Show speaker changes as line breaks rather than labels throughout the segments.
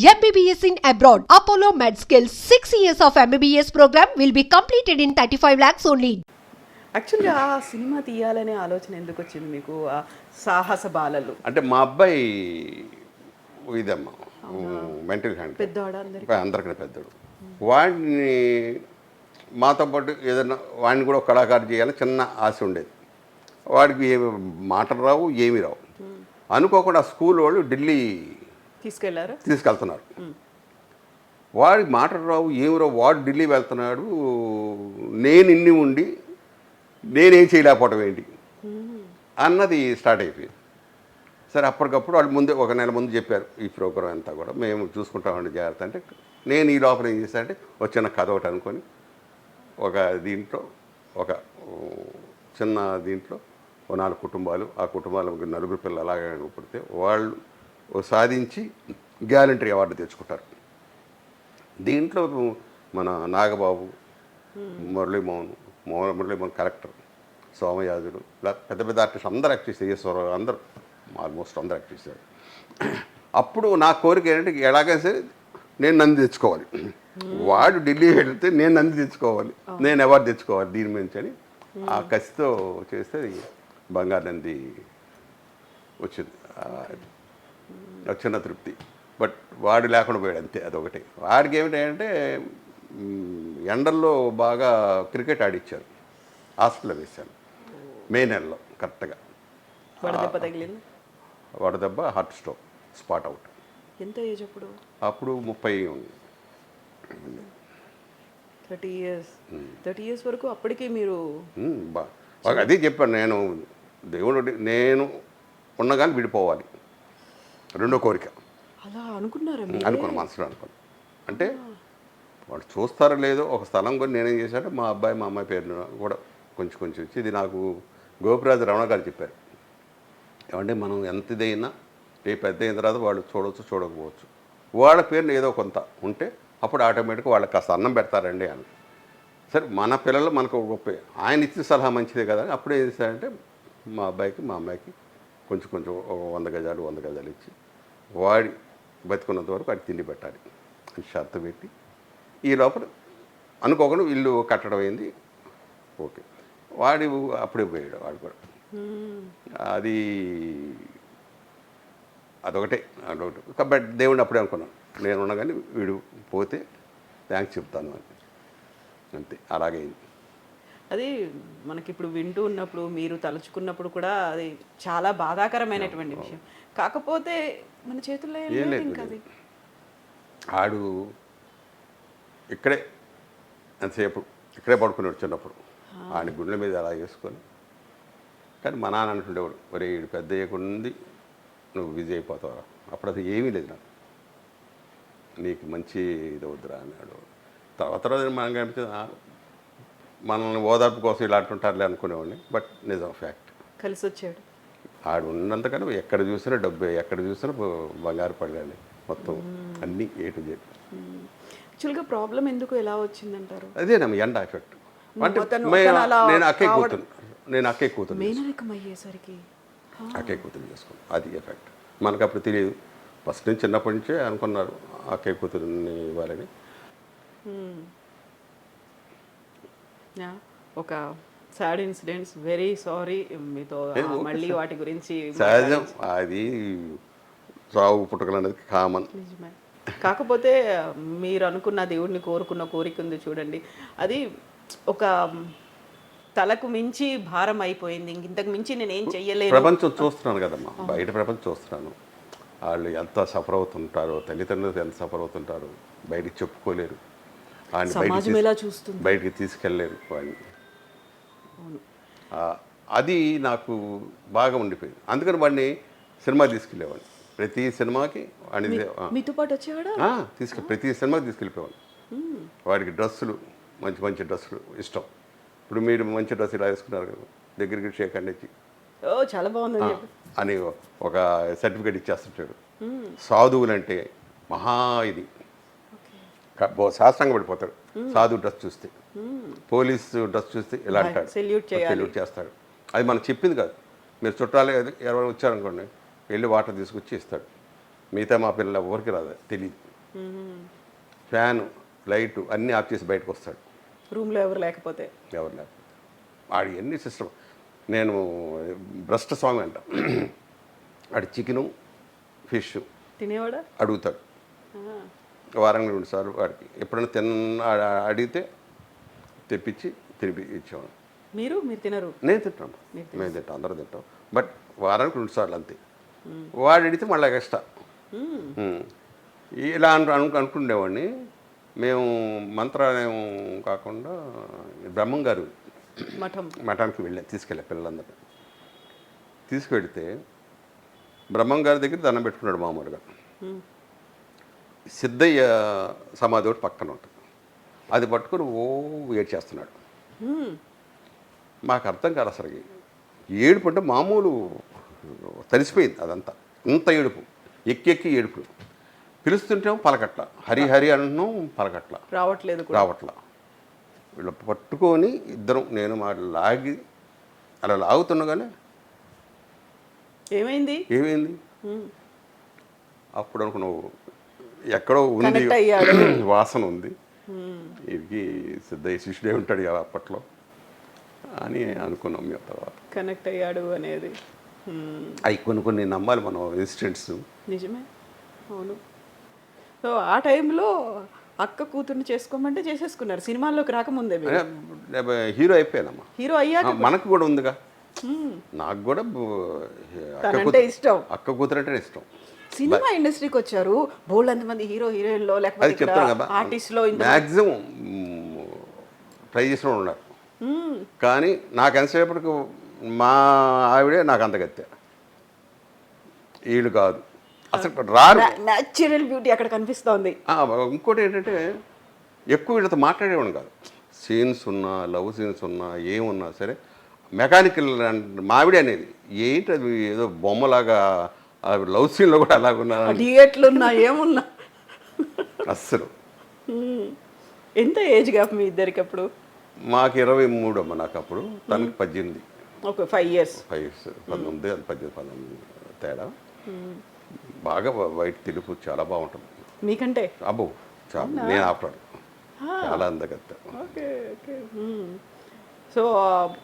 MBBS in abroad. Apollo MedSkill 6 years of MBBS program will be completed in 35 lakhs only.
యాక్చువల్గా ఆ cinema తీయాలనే ఆలోచన ఎందుకు వచ్చింది మీకు? ఆ సాహస బాలలు
అంటే మా అబ్బాయి ఇదమ్మా మెంటల్ హ్యాండ్
పెద్దవాడా అందరికి?
అందరికీ పెద్దోడు. వాడిని మాతో పాటు ఏదైనా వాడిని కూడా ఒక కళాకారు చేయాలని చిన్న ఆశ ఉండేది. వాడికి ఏమి మాటలు రావు, ఏమీ రావు. అనుకోకుండా స్కూల్ వాళ్ళు ఢిల్లీ తీసుకెళ్తున్నారు. వాడికి మాటలు రావు, ఏమి రావు. వాడు ఢిల్లీ వెళ్తున్నాడు, నేను ఇన్ని ఉండి నేనేం చేయలేకపోవటం ఏంటి అన్నది స్టార్ట్ అయిపోయింది. సరే అప్పటికప్పుడు వాళ్ళు ముందే ఒక నెల ముందు చెప్పారు ఈ ప్రోగ్రాం అంతా కూడా మేము చూసుకుంటామండి జాగ్రత్త. అంటే నేను ఈ లోపల ఏం చేశానంటే వచ్చిన కథ ఒకటి అనుకొని ఒక దీంట్లో ఒక చిన్న దీంట్లో ఓ 4 కుటుంబాలు, ఆ కుటుంబాలకు నలుగురు పిల్లలు అలాగే పుడితే వాళ్ళు సాధించి గ్యాలంటరీ అవార్డు తెచ్చుకుంటారు. దీంట్లో మన నాగబాబు, మురళీమోహన్ కలెక్టర్, సోమయాజులు, ఇలా పెద్ద పెద్ద ఆర్టిస్టులు అందరూ యాక్ట్ చేశారు. ఈశ్వరరావు అందరూ ఆల్మోస్ట్ అందరూ యాక్ట్ చేశారు. అప్పుడు నా కోరిక ఏంటంటే ఎలాగైనా సరే నేను నంది తెచ్చుకోవాలి. వాడు ఢిల్లీ వెళ్తే నేను నంది తెచ్చుకోవాలి, నేను అవార్డు తెచ్చుకోవాలి దీని నుంచి అని ఆ కసితో చేస్తే బంగారు నంది వచ్చింది. చిన్న తృప్తి. బట్ వాడు లేకుండా పోయాడు అంతే, అదొకటి. వాడికి ఏమిటంటే ఎండల్లో బాగా క్రికెట్ ఆడిచ్చారు, హాస్పిటల్లో వేశాను మే నెలలో కరెక్ట్గా. వడదెబ్బ, హార్ట్ స్ట్రోక్, స్పాట్ అవుట్.
ఎంత ఏజ్ అప్పుడు?
అప్పుడు 30 ఉంది.
30 years వరకు అప్పటికి మీరు
అదే చెప్పాను నేను. దేవుడు నేను ఉన్నగాని విడిపోవాలి, రెండో కోరిక.
అలా అనుకున్నారా?
అనుకున్నాను, మనసులో అనుకున్నాను. అంటే వాళ్ళు చూస్తారో లేదో ఒక స్థలం కొని నేనేం చేశానంటే మా అబ్బాయి మా అమ్మాయి పేరు కూడా కొంచెం వచ్చి ఇది నాకు గోపిరాజు రమణ గారు చెప్పారు. ఏమంటే మనం ఎంత ఇదైనా రేపు పెద్ద అయిన తర్వాత వాళ్ళు చూడవచ్చు చూడకపోవచ్చు, వాళ్ళ పేరుని ఏదో కొంత ఉంటే అప్పుడు ఆటోమేటిక్గా వాళ్ళకి కాస్త అన్నం పెడతారండి అని. సరే మన పిల్లలు మనకు గొప్ప, ఆయన ఇచ్చిన సలహా మంచిదే కదా. అప్పుడు ఏం చేశారంటే మా అబ్బాయికి మా అమ్మాయికి కొంచెం 100 గజాలు ఇచ్చి వాడి బతుకున్నంత వరకు వాడికి తిండి పెట్టాలి అని షరతు పెట్టి ఈ లోపల అనుకోకుండా ఇల్లు కట్టడం అయింది. ఓకే, వాడి అప్పుడే పోయాడు వాడు కూడా. అదొకటే. కాబట్టి దేవుడిని అప్పుడే అనుకున్నాను, నేను ఉన్నా కానీ వీడు పోతే థ్యాంక్స్ చెప్తాను అని. అంతే, అలాగైంది.
అది మనకి ఇప్పుడు వింటూ ఉన్నప్పుడు మీరు తలుచుకున్నప్పుడు కూడా అది చాలా బాధాకరమైనటువంటి విషయం. కాకపోతే మన చేతుల్లో ఏం లేదు.
ఆడు ఇక్కడే ఎంతసేపు ఇక్కడే పడుకుని వచ్చినప్పుడు ఆడి గుండెల మీద అలా వేసుకొని. కానీ మా నాన్న అంటుండేవాడు, ఒరే వీడు పెద్ద అయ్యకుంది నువ్వు బిజీ అయిపోతావరా. అప్పుడు అది ఏమీ లేదు నాకు, నీకు మంచి ఇది వద్దురా అన్నాడు. తర్వాత మనకు అనిపించింది మనల్ని ఓదార్పు కోసం ఇలా అంటుంటారులే అనుకునేవాడిని. బట్ నిజం, ఫ్యాక్ట్.
కలిసి వచ్చాడు.
ఆడు ఉన్నంతకన్నా ఎక్కడ చూసినా డబ్బే, ఎక్కడ చూసినా బంగారు పడగాలి, మొత్తం అన్నీ ఏ టు జెడ్.
యాక్చువల్గా ప్రాబ్లం ఎందుకు ఎలా వచ్చిందంటారు?
అదేనమ్మా ఎండ ఎఫెక్ట్. అంటే నేను అక్కే కూతురు చేసుకున్నాను, అది ఎఫెక్ట్. మనకు అప్పుడు తెలియదు. ఫస్ట్ నుంచి చిన్నప్పటి నుంచే అనుకున్నారు అక్కే కూతురుని ఇవ్వాలని.
ఒక సాడ్ ఇన్సిడెంట్స్, వెరీ సారీ మీతో మళ్ళీ వాటి గురించి.
సహజం, అది సాగు పుట్టుకలు అనేది కామన్.
కాకపోతే మీరు అనుకున్న దేవుడిని కోరుకున్న కోరిక ఉంది చూడండి, అది ఒక తలకు మించి భారం అయిపోయింది. ఇంతకు మించి నేను ఏం చెయ్యలేను.
ప్రపంచం చూస్తున్నాను కదమ్మా, బయట ప్రపంచం చూస్తున్నాను. వాళ్ళు ఎంత సఫర్ అవుతుంటారో, తల్లిదండ్రులు ఎంత సఫర్ అవుతుంటారో బయటికి చెప్పుకోలేరు. బయటికి తీసుకెళ్ళలేరు వాడిని. అది నాకు బాగా ఉండిపోయింది. అందుకని వాడిని సినిమా తీసుకెళ్ళేవాడిని. ప్రతి సినిమాకి
మీతో పాటు వచ్చేవాడు,
ప్రతి సినిమాకి తీసుకెళ్ళిపోయేవాడిని. వాడికి డ్రెస్సులు, మంచి డ్రెస్సులు ఇష్టం. ఇప్పుడు మీరు మంచి డ్రెస్ ఇలా వేసుకున్నారు కదా, దగ్గరికి షేక్ అండి
చాలా బాగుంది
అని ఒక సర్టిఫికేట్ ఇచ్చేస్తుంటాడు. సాధువులంటే మహా ఇది శాస్త్రంగా పడిపోతాడు. సాధువు డ్రెస్ చూస్తే, పోలీసు డ్రెస్ చూస్తే ఇలా అంటాడు, సెల్యూట్ చేస్తాడు. అది మనకు చెప్పింది కాదు. మీరు చుట్టాలు ఎవరు వచ్చారనుకోండి, వెళ్ళి వాటర్ తీసుకొచ్చి ఇస్తాడు. మిగతా మా పిల్లలు ఎవరికి రాదు, తెలియదు. ఫ్యాను లైటు అన్నీ ఆఫ్ చేసి బయటకు వస్తాడు.
రూమ్లో ఎవరు లేకపోతే
ఎవరు లేరు. వాడి ఎన్ని సిస్టమ్. నేను భ్రష్ట స్వామి అంట. వాడి చికెను ఫిష్
తినేవాడా?
అడుగుతాడు వారానికి 2 సార్లు. వాడికి ఎప్పుడైనా అడిగితే తెప్పించి తినిపి ఇచ్చేవాడు.
మీరు తినరు?
నేను తింటాను, మేము తింటాం, అందరూ తింటాం. బట్ వారానికి 2 సార్లు అంతే. వాడు అడిగితే మళ్ళీ ఎక్స్ట్రా. ఇలా అనుకునేవాడిని. మేము మంత్రాలయం కాకుండా బ్రహ్మం గారు మఠానికి తీసుకెళ్ళా పిల్లలందరూ. తీసుకువెళితే బ్రహ్మం గారి దగ్గర దండం పెట్టుకున్నాడు మామూలుగా. సిద్ధయ్య సమాధి ఒకటి పక్కన ఉంటుంది. అది పట్టుకుని ఏడ్చేస్తున్నాడు. మాకు అర్థం కాదు అసలు. ఏడుపు అంటే మామూలు తడిసిపోయింది అదంతా. ఇంత ఏడుపు, ఎక్కి ఏడుపు. పిలుస్తుంటేమో పలకట్ల, హరి హరి అంటున్నాం, పలకట్ల, రావట్లా. వీళ్ళు పట్టుకొని ఇద్దరం, నేను మా లాగి అలా లాగుతుండగానే
ఏమైంది
అప్పుడు అనుకున్నావు ఎక్కడో ఉంది వాసన ఉంది, ఇది సిద్ధయ్య శిష్యుడే ఉంటాడు కదా అప్పట్లో అని అనుకున్నాం. మేము తర్వాత
కనెక్ట్ అయ్యాడు అనేది
అవి కొన్ని నమ్మాలి మనం, ఇన్సిడెంట్స్.
నిజమే, అవును. సో ఆ టైంలో అక్క కూతుర్ని చేసుకోమంటే చేసేసుకున్నారు సినిమాల్లోకి రాకముందే.
హీరో అయిపోయానమ్మా.
హీరో అయ్యాక
మనకు కూడా ఉందిగా. నాకు కూడా
ఇష్టం,
అక్క కూతురు అంటే ఇష్టం.
సినిమా ఇండస్ట్రీకి వచ్చారు, బోల్డ్ మంది హీరో హీరోయిన్లో లేకపోతే ఆర్టిస్ట్లో
మ్యాక్సిమం ట్రై చేసిన వాళ్ళు ఉన్నారు. కానీ నాకు ఎంతసేపటికి మా ఆవిడే నాకు అంతగత్తే, వీళ్ళు కాదు అసలు రారు.
న్యాచురల్ బ్యూటీ అక్కడ కనిపిస్తోంది.
ఇంకోటి ఏంటంటే ఎక్కువ వీళ్ళతో మాట్లాడేవాడు కాదు. సీన్స్ ఉన్నా, లవ్ సీన్స్ ఉన్నా, ఏమున్నా సరే మెకానికల్ మావిడే అనేది. ఏంటి అది ఏదో బొమ్మలాగా లవ్ సీన్లో కూడా అలాగున్నా,
థియేటర్లున్నా ఏమున్నా
అస్సలు.
ఎంత ఏజ్ గ్యాప్ మీ ఇద్దరికి అప్పుడు?
మాకు 23 అమ్మ నాకు అప్పుడు, తనకి 18.
Okay, 5 years.
19, 19 తేడా. బాగా వైట్ తెలుపు చాలా బాగుంటుంది
మీకంటే.
అబ్బో చాలా, నేను ఆపడాడు చాలా అందగత్త.
Okay okay. సో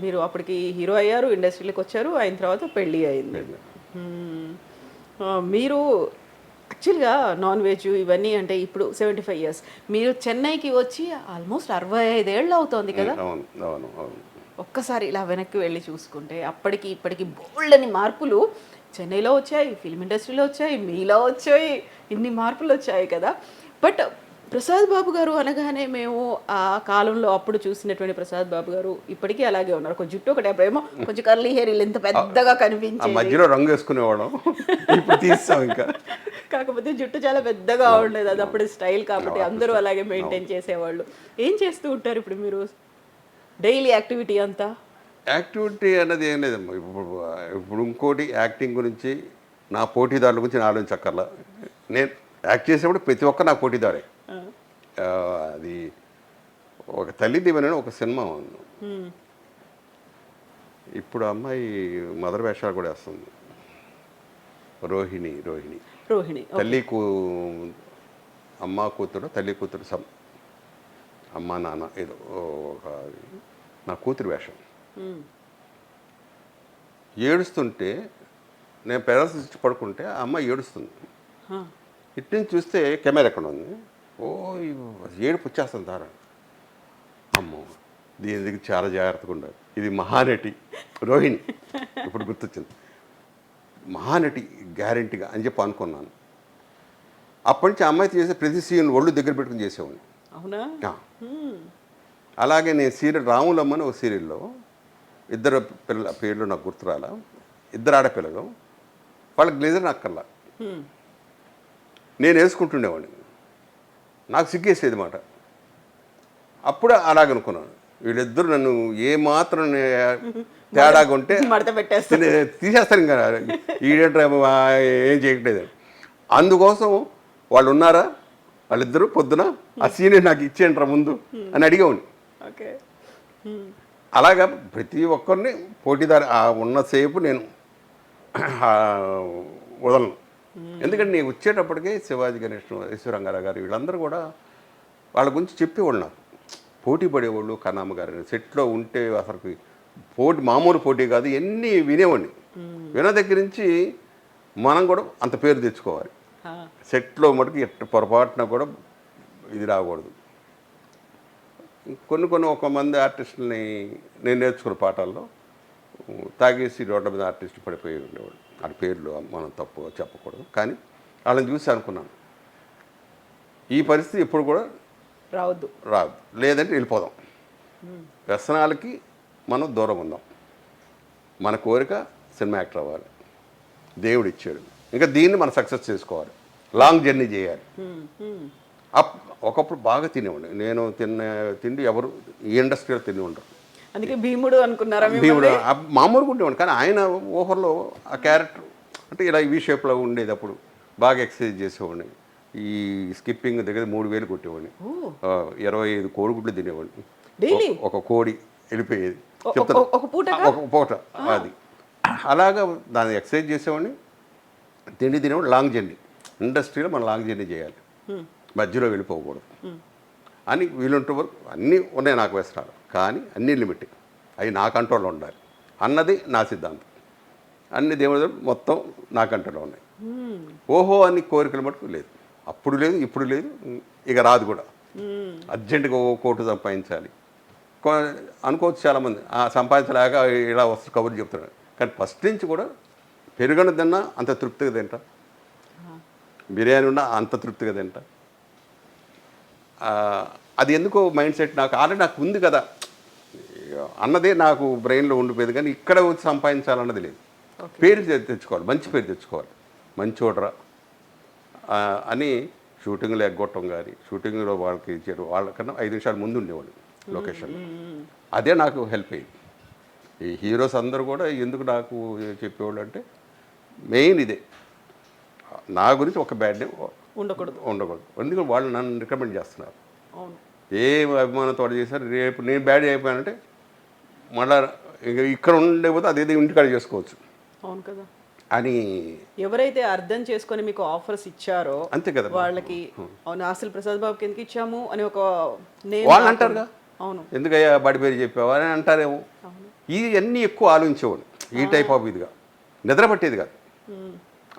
మీరు అప్పటికి హీరో అయ్యారు, ఇండస్ట్రీలోకి వచ్చారు, అయిన తర్వాత పెళ్ళి అయింది. మీరు యాక్చువల్గా నాన్ వెజ్ ఇవన్నీ అంటే ఇప్పుడు 75 years, మీరు చెన్నైకి వచ్చి ఆల్మోస్ట్ 65 ఏళ్ళు అవుతోంది కదా.
అవును అవును అవును.
ఒక్కసారి ఇలా వెనక్కి వెళ్ళి చూసుకుంటే అప్పటికి ఇప్పటికి బోల్డ్ అని మార్పులు చెన్నైలో వచ్చాయి, ఫిల్మ్ ఇండస్ట్రీలో వచ్చాయి, మీలో వచ్చాయి, ఇన్ని మార్పులు వచ్చాయి కదా. బట్ ప్రసాద్ బాబు గారు అనగానే మేము ఆ కాలంలో అప్పుడు చూసినటువంటి ప్రసాద్ బాబు గారు ఇప్పటికీ అలాగే ఉన్నారు. కొంచెం జుట్టు ఒకటి, అప్పుడేమో కొంచెం కర్లీ హెయిర్ ఇంత పెద్దగా కనిపించి
మధ్యలో రంగు వేసుకునేవాళ్ళం, ఇప్పుడు తీస్తాం ఇంకా.
కాకపోతే జుట్టు చాలా పెద్దగా ఉండేది, అది అప్పుడు స్టైల్ కాబట్టి అందరూ అలాగే మెయింటైన్ చేసేవాళ్ళు. ఏం చేస్తూ ఉంటారు ఇప్పుడు మీరు డైలీ యాక్టివిటీ అంతా?
యాక్టివిటీ అన్నది ఏం లేదమ్మా. ఇప్పుడు ఇంకోటి యాక్టింగ్ గురించి, నా పోటీదారుల గురించి నేను ఆలోచించక్కర్లా. నేను యాక్ట్ చేసేప్పుడు ప్రతి ఒక్క నా పోటీదారే. అది ఒక తల్లి దీవెన ఒక సినిమా ఉంది, ఇప్పుడు అమ్మాయి మదర్ వేషాలు కూడా వేస్తుంది, రోహిణి. అమ్మ కూతురు, తల్లి కూతురు అమ్మ నాన్న ఏదో ఒక నా కూతురు వేషం. ఏడుస్తుంటే నేను పెరాలసిస్ ఇచ్చి పడుకుంటే ఆ అమ్మాయి ఏడుస్తుంది. ఇటు నుంచి చూస్తే కెమెరా ఎక్కడ ఉంది, ఏడుపు వచ్చేస్తుంది దారా. అమ్మో, దీని దగ్గర చాలా జాగ్రత్తగా ఉండాలి. ఇది మహానటి రోహిణి, ఇప్పుడు గుర్తొచ్చింది. మహానటి గ్యారెంటీగా అని చెప్పి అనుకున్నాను. అప్పటి నుంచి అమ్మాయి చేసే ప్రతి సీన్ ఒళ్ళు దగ్గర పెట్టుకుని చేసేవాడిని.
అవునా?
అలాగే నేను సీరియల్ రాములమ్మని ఒక సీరియల్లో ఇద్దరు పిల్లల పేర్లు నాకు గుర్తురాల, ఇద్దరు ఆడపిల్లలు, వాళ్ళకి గ్లేజర్ అక్కర్లా, నేను వేసుకుంటుండేవాడిని. నాకు సిగ్గేసేది మాట. అప్పుడు అలాగనుకున్నాను, వీళ్ళిద్దరు నన్ను ఏమాత్రం తేడాగా ఉంటే తీసేస్తాను ఇంకా, ఈడేంట ఏం చేయట్లేదు. అందుకోసం వాళ్ళు ఉన్నారా, వాళ్ళిద్దరూ పొద్దున ఆ సీనియర్ నాకు ఇచ్చేయంటారా ముందు అని అడిగేవాడిని. అలాగా ప్రతి ఒక్కరిని పోటీదారి ఉన్నసేపు నేను వదలను. ఎందుకంటే నేను వచ్చేటప్పటికే శివాజీ గణేష్, ఈశ్వరంగారావు గారు వీళ్ళందరూ కూడా వాళ్ళ గురించి చెప్పేవాళ్ళు నాకు. పోటీ పడేవాళ్ళు. కన్నమ్మ గారు సెట్లో ఉంటే అసలు మామూలు పోటీ కాదు, ఎన్ని వినేవాడిని. విన దగ్గర నుంచి మనం కూడా అంత పేరు తెచ్చుకోవాలి. సెట్లో మటుకు ఎట్ట పొరపాటున కూడా ఇది రాకూడదు. కొన్ని ఒక మంది ఆర్టిస్టులని నేను నేర్చుకున్న పాఠాల్లో తాగేసి రోడ్ల మీద ఆర్టిస్టులు పడిపోయి ఉండేవాడు. వాళ్ళ పేర్లు మనం తప్పు చెప్పకూడదు, కానీ వాళ్ళని చూసి అనుకున్నాను ఈ పరిస్థితి ఎప్పుడు కూడా రాదు, లేదంటే వెళ్ళిపోదాం. వ్యసనాలకి మనం దూరం ఉందాం. మన కోరిక సినిమా యాక్టర్ అవ్వాలి, దేవుడు ఇచ్చాడు. ఇంకా దీన్ని మనం సక్సెస్ చేసుకోవాలి, లాంగ్ జర్నీ చేయాలి. ఒకప్పుడు బాగా తినేవాడిని నేను. తిండి ఎవరు ఈ ఇండస్ట్రీలో తిని ఉండరు.
అందుకే భీముడు అనుకున్నారా?
భీముడు మామూలుగా ఉండేవాడు, కానీ ఆయన ఊహర్లో ఆ క్యారెక్టర్ అంటే ఇలా ఈ షేప్లో ఉండేది. అప్పుడు బాగా ఎక్సర్సైజ్ చేసేవాడిని. ఈ స్కిప్పింగ్ దగ్గర 3000 కొట్టేవాడిని. 25 కోడిగుడ్లు తినేవాడిని. ఒక కోడి వెళ్ళిపోయేది చెప్తాను, ఒక పూట. అది అలాగా దాన్ని ఎక్సర్సైజ్ చేసేవాడిని. తిండి తినేవాడు. లాంగ్ జర్నీ ఇండస్ట్రీలో మనం లాంగ్ జర్నీ చేయాలి, మధ్యలో వెళ్ళిపోకూడదు అని. వీలుంటే వరకు అన్నీ ఉన్నాయి నాకు వ్యసనాలు, కానీ అన్నీ లిమిట్, అవి నా కంట్రోల్లో ఉండాలి అన్నది నా సిద్ధాంతం. అన్ని దేవుడు మొత్తం నా కంట్రోల్లో ఉన్నాయి. ఓహో అని కోరికలు మటుకు లేదు, అప్పుడు లేదు, ఇప్పుడు లేదు, ఇక రాదు కూడా. అర్జెంటుగా కోటు సంపాదించాలి అనుకోవచ్చు చాలామంది. సంపాదించలేక ఇలా వస్తు కబుర్లు చెప్తున్నాడు, కానీ ఫస్ట్ నుంచి కూడా పెరుగను తిన్నా అంత తృప్తిగా తింటా, బిర్యానీ ఉన్నా అంత తృప్తిగా తింటా. అది ఎందుకో మైండ్ సెట్ నాకు ఆల్రెడీ నాకు ఉంది కదా అన్నదే నాకు బ్రెయిన్లో ఉండిపోయేది, కానీ ఇక్కడ వచ్చి సంపాదించాలన్నది లేదు. పేరు తెచ్చుకోవాలి, మంచి పేరు తెచ్చుకోవాలి, మంచి ఓడరా అని షూటింగ్లో ఎగ్గొట్టం కానీ, షూటింగ్లో వాళ్ళకి ఇచ్చారు. వాళ్ళకన్నా 5 నిమిషాల ముందు ఉండేవాళ్ళు లొకేషన్. అదే నాకు హెల్ప్ అయ్యింది. ఈ హీరోస్ అందరూ కూడా ఎందుకు నాకు చెప్పేవాళ్ళు అంటే మెయిన్ ఇదే, నా గురించి ఒక బ్యాడ్ నేమ్ ఉండకూడదు. ఎందుకంటే వాళ్ళు నన్ను రికమెండ్ చేస్తున్నారు. ఏ అభిమానంతో చేశారు. రేపు నేను బ్యాడ్ అయిపోయానంటే మళ్ళీ ఇక్కడ ఉండకపోతే అదేదో ఇంటికాడ చేసుకోవచ్చు.
అవును కదా
అని
ఎవరైతే అర్థం చేసుకొని మీకు ఆఫర్స్ ఇచ్చారో
అంతే కదా
వాళ్ళకి అవును అసలు ప్రసాద్ బాబుకి ఎందుకు ఇచ్చాము అని ఒక
వాళ్ళు అంటారుగా.
అవును,
ఎందుకయ్యా బడి పేరు చెప్పావా అని అంటారేమో. ఇవన్నీ ఎక్కువ ఆలోచించేవాడు. ఈ టైప్ ఆఫ్ ఇదిగా నిద్ర పట్టేది కాదు.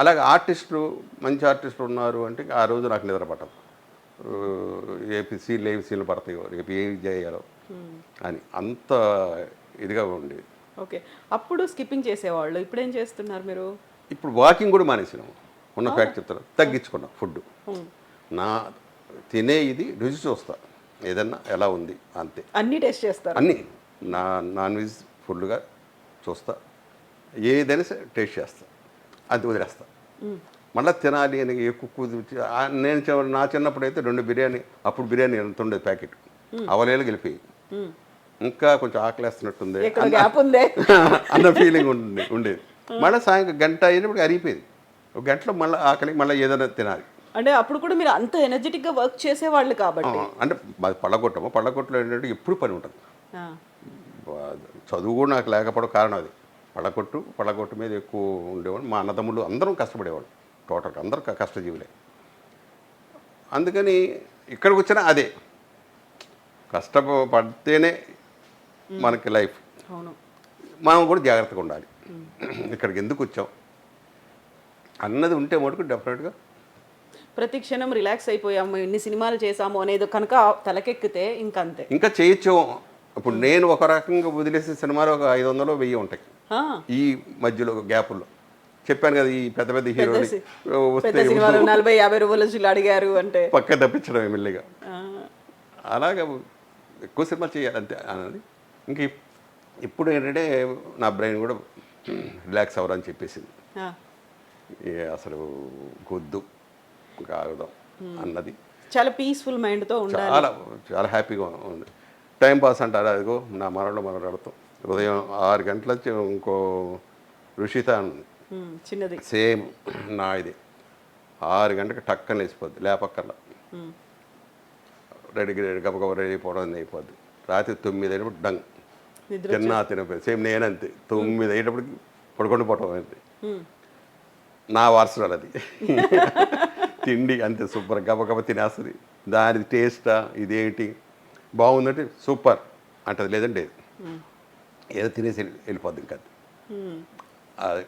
అలాగే ఆర్టిస్టులు, మంచి ఆర్టిస్టులు ఉన్నారు అంటే ఆ రోజు నాకు నిద్ర పట్టదు. రేపు సీన్లు పడతాయో, రేపు ఏం చేయాలో అని అంత ఇదిగా ఉండేది.
ఓకే, అప్పుడు స్కిప్పింగ్ చేసేవాళ్ళు, ఇప్పుడు ఏం చేస్తున్నారు మీరు?
ఇప్పుడు వాకింగ్ కూడా మానేసినాము. ఉన్న ఫ్యాక్ట్ చెప్తాను, తగ్గించుకున్నాం ఫుడ్. నా తినే ఇది రుచి చూస్తా, ఏదన్నా ఎలా ఉంది అంతే.
అన్నీ టేస్ట్ చేస్తారు? అన్నీ.
నాన్ వెజ్ ఫుల్గా చూస్తా, ఏదైనా టేస్ట్ చేస్తా, అది వదిలేస్తా. మళ్ళీ తినాలి అని ఎక్కువ నేను నా చిన్నప్పుడు అయితే 2 బిర్యానీ, అప్పుడు బిర్యానీ ఎంత ఉండేది ప్యాకెట్, అవలేలు గెలిపోయి ఇంకా కొంచెం ఆకలేస్తున్నట్టుంది అన్న ఫీలింగ్ ఉండేది. మళ్ళీ సాయంత్రం గంట అయినప్పుడు అరిగిపోయింది. ఒక గంటలో మళ్ళీ ఆకలి, మళ్ళీ ఏదైనా తినాలి.
అంటే అప్పుడు కూడా మీరు అంత ఎనర్జెటిక్గా వర్క్ చేసేవాళ్ళు కాబట్టి.
అంటే పళ్ళగొట్టలో ఏంటంటే ఎప్పుడు పని ఉంటుంది. చదువు కూడా నాకు లేకపోవడం కారణం అది. పళ్ళగొట్టు మీద ఎక్కువ ఉండేవాడు. మా అన్నదమ్ముళ్ళు అందరం కష్టపడేవాడు, టోటల్గా అందరూ కష్టజీవులే. అందుకని ఇక్కడికి వచ్చినా అదే, కష్టపడితేనే మనకి లైఫ్. మనం కూడా జాగ్రత్తగా ఉండాలి. ఇక్కడికి ఎందుకు వచ్చాం అన్నది ఉంటే మటుకు డెఫినెట్గా
ప్రతి క్షణం రిలాక్స్ అయిపోయాము, ఎన్ని సినిమాలు చేసాము అనేది కనుక తలకెక్కితే ఇంకంతే, ఇంకా
చేయొచ్చు. ఇప్పుడు నేను ఒక రకంగా వదిలేసే సినిమాలు ఒక 500 1000 ఉంటాయి ఈ మధ్యలో గ్యాపుల్లో. చెప్పాను కదా, ఈ పెద్ద పెద్ద హీరోలు
వస్తే 40-50 రూపాయలు అడిగారు అంటే
పక్క తప్పించడం ఎమ్మెల్యేగా. అలాగే ఎక్కువ సినిమాలు చేయాలి అంతే అన్నది. ఇంక ఇప్పుడు ఏంటంటే నా బ్రెయిన్ కూడా రిలాక్స్ అవ్వరని చెప్పేసింది. అసలు గొద్దు కాగదాం అన్నది.
చాలా పీస్ఫుల్ మైండ్తో ఉండాలి,
చాలా చాలా హ్యాపీగా ఉంది. టైం పాస్ అంటారు. అదిగో నా మనలో అడుగుతాం. ఉదయం 6 గంటల నుంచి ఇంకో రుషిత
చిన్నది
సేమ్ నా ఇది 6 గంటలకు టక్కన లేచిపోద్ది, లేపక్కర్లా రెడీ గబగబ రెడీ అయిపోవడం అయిపోద్ది. రాత్రి 9 అయినప్పుడు డంగ్ తినపోయింది. సేమ్ నేనంతే 9 అయ్యేటప్పటికి పడుకొని పోవటం అయింది. నా వారసురాలు అది. తిండి అంతే సూపర్ గబగబ తినేస్తుంది. దాని టేస్టా ఇదేంటి బాగుందంటే సూపర్ అంటది, లేదంటే లేదు. ఏదో తినేసి వెళ్ళిపోద్ది ఇంకా అది.